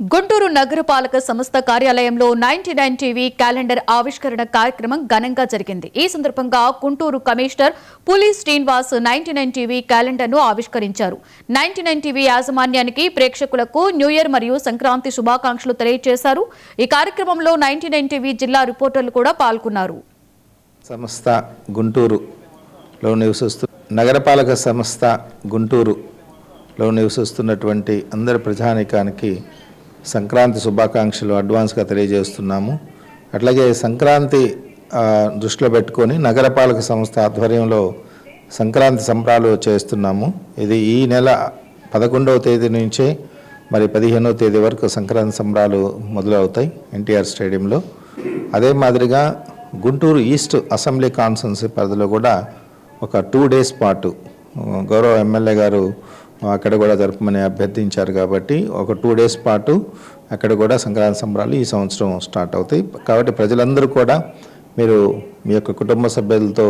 గుంటూరు నగరపాలక సంస్థ కార్యాలయంలో 99 టీవీ క్యాలెండర్ ఆవిష్కరణ కార్యక్రమం ఘనంగా జరిగింది. ఈ సందర్భంగా గుంటూరు కమిషనర్ పులి శ్రీనివాస్ 99 టీవీ క్యాలెండర్ను ఆవిష్కరించారు. 99 టీవీ యాజమాన్యానికి ప్రేక్షకులకు న్యూ ఇయర్ మరియు సంక్రాంతి శుభాకాంక్షలు తెలియజేశారు. ఈ కార్యక్రమంలో 99 టీవీ జిల్లా రిపోర్టర్లు కూడా పాల్గొన్నారు. సంస్థ గుంటూరులో నగరపాలక సంస్థ గుంటూరులో నివసిస్తున్నటువంటి అందరి ప్రజానీకానికి సంక్రాంతి శుభాకాంక్షలు అడ్వాన్స్గా తెలియజేస్తున్నాము. అట్లాగే సంక్రాంతి దృష్టిలో పెట్టుకొని నగరపాలక సంస్థ ఆధ్వర్యంలో సంక్రాంతి సంబరాలు చేస్తున్నాము. ఇది ఈ నెల 11వ తేదీ నుంచే మరి 15వ తేదీ వరకు సంక్రాంతి సంబరాలు మొదలవుతాయి ఎన్టీఆర్ స్టేడియంలో. అదే మాదిరిగా గుంటూరు ఈస్ట్ అసెంబ్లీ కాన్స్టిట్యున్సీ పరిధిలో కూడా ఒక 2 డేస్ పాటు గౌరవ ఎమ్మెల్యే గారు అక్కడ కూడా జరపమని అభ్యర్థించారు కాబట్టి ఒక 2 డేస్ పాటు అక్కడ కూడా సంక్రాంతి సంబరాలు ఈ సంవత్సరం స్టార్ట్ అవుతాయి. కాబట్టి ప్రజలందరూ కూడా మీరు మీ యొక్క కుటుంబ సభ్యులతో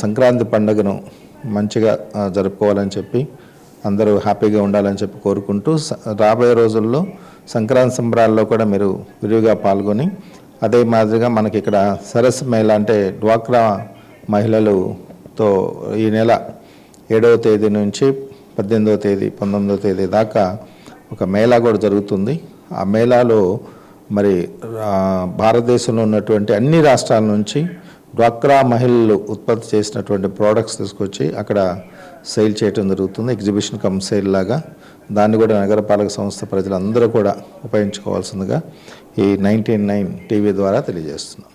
సంక్రాంతి పండుగను మంచిగా జరుపుకోవాలని చెప్పి అందరూ హ్యాపీగా ఉండాలని చెప్పి కోరుకుంటూ రాబోయే రోజుల్లో సంక్రాంతి సంబరాల్లో కూడా మీరు విరివిగా పాల్గొని అదే మాదిరిగా మనకి ఇక్కడ సరస్ మేళ అంటే డ్వాక్రా మహిళలతో ఈ నెల 7వ తేదీ నుంచి 18వ తేదీ 19వ తేదీ దాకా ఒక మేళా కూడా జరుగుతుంది. ఆ మేళాలో మరి భారతదేశంలో ఉన్నటువంటి అన్ని రాష్ట్రాల నుంచి డ్వాక్రా మహిళలు ఉత్పత్తి చేసినటువంటి ప్రోడక్ట్స్ తీసుకొచ్చి అక్కడ సేల్ చేయడం జరుగుతుంది. ఎగ్జిబిషన్ కమ్ సేల్ లాగా దాన్ని కూడా నగరపాలక సంస్థ ప్రజలందరూ కూడా ఉపయోగించుకోవాల్సిందిగా ఈ 99 టీవీ ద్వారా తెలియజేస్తున్నాం.